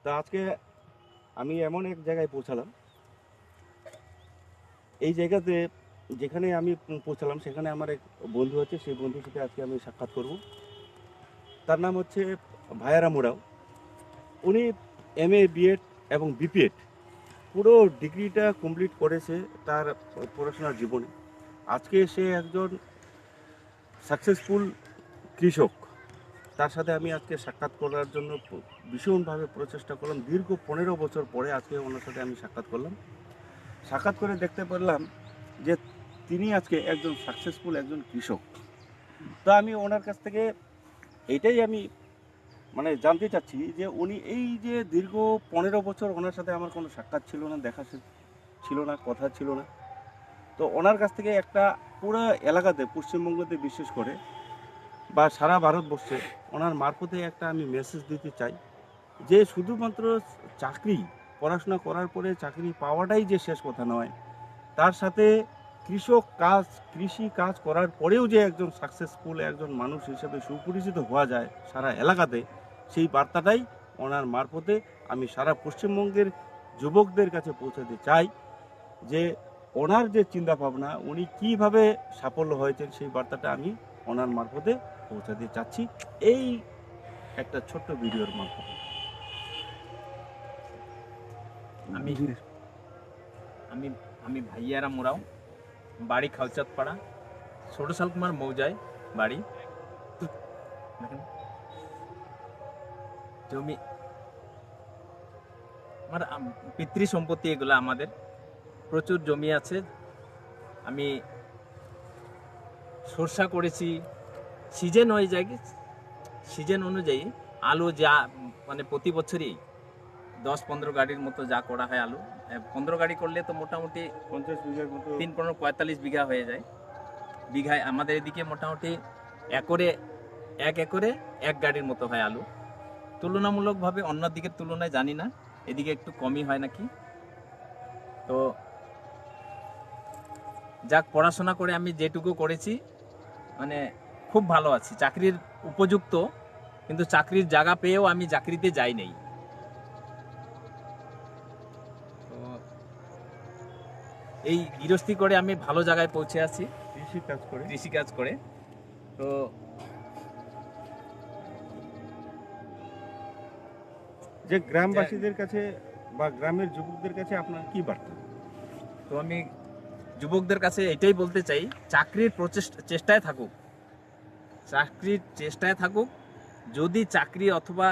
তা আজকে আমি এমন এক জায়গায় পৌঁছালাম, এই জায়গাতে যেখানে আমি পৌঁছালাম সেখানে আমার এক বন্ধু আছে। সেই বন্ধুর সাথে আজকে আমি সাক্ষাৎ করব। তার নাম হচ্ছে ভায়ারাম ওরাও। উনি এমএ, বিএড এবং বিপিএড পুরো ডিগ্রিটা কমপ্লিট করেছে তার পড়াশোনার জীবনে। আজকে সে একজন সাকসেসফুল কৃষক। তার সাথে আমি আজকে সাক্ষাৎ করার জন্য ভীষণভাবে প্রচেষ্টা করলাম। দীর্ঘ 15 বছর পরে আজকে ওনার সাথে আমি সাক্ষাৎ করলাম। সাক্ষাৎ করে দেখতে পারলাম যে তিনি আজকে একজন সাকসেসফুল একজন কৃষক। তো আমি ওনার কাছ থেকে এইটাই আমি জানতে চাচ্ছি যে উনি এই যে দীর্ঘ 15 বছর ওনার সাথে আমার কোনো সাক্ষাৎ ছিল না, দেখা ছিল না, কথা ছিল না। তো ওনার কাছ থেকে একটা পুরো এলাকাতে, পশ্চিমবঙ্গতে বিশেষ করে বা সারা ভারতবর্ষে ওনার মারফতে একটা আমি মেসেজ দিতে চাই যে শুধুমাত্র চাকরি, পড়াশোনা করার পরে চাকরি পাওয়াটাই যে শেষ কথা নয়, তার সাথে কৃষি কাজ করার পরেও যে একজন সাকসেসফুল একজন মানুষ হিসেবে সুপরিচিত হওয়া যায় সারা এলাকাতে, সেই বার্তাটাই ওনার মারফতে আমি সারা পশ্চিমবঙ্গের যুবকদের কাছে পৌঁছাতে চাই যে ওনার যে চিন্তাভাবনা, উনি কীভাবে সাফল্য হয়েছেন সেই বার্তাটা আমি ওনার মারফতে পৌঁছাতে চাচ্ছি এই একটা ছোট্ট ভিডিওর মারফতে। আমি আমি আমি ভাইয়ারাম ওরাও, বাড়ি খালচাঁদপাড়া, ছোট শালকুমার মৌজায় বাড়ি। দেখেন জমি, আমার পিতৃ সম্পত্তি এগুলো। আমাদের প্রচুর জমি আছে। আমি সরষা করেছি সিজন সিজন অনুযায়ী। আলু যা প্রতি বছরই 10-15 গাড়ির মতো যা করা হয় আলু। 15 গাড়ি করলে তো মোটামুটি 50 বিঘার মতো। 3-45 বিঘা হয়ে যায়। বিঘায় আমাদের এদিকে মোটামুটি এক একরে 1 গাড়ির মতো হয় আলু। তুলনামূলকভাবে অন্য দিকের তুলনায় জানি না, এদিকে একটু কমই হয় নাকি। তো যাক, পড়াশোনা করে আমি যেটুকু করেছি খুব ভালো আছি, চাকরির উপযুক্ত। কিন্তু চাকরির জায়গা পেয়েও আমি চাকরিতে যাই নাই। তো এই গৃহস্থী করে আমি ভালো জায়গায় পৌঁছে আছি, কৃষি কাজ করে। তো যে গ্রামবাসীদের কাছে বা গ্রামের যুবকদের কাছে আপনার কি বার্তা? তো আমি যুবকদের কাছে এটাই বলতে চাই, চাকরির চেষ্টায় থাকুক। যদি চাকরি অথবা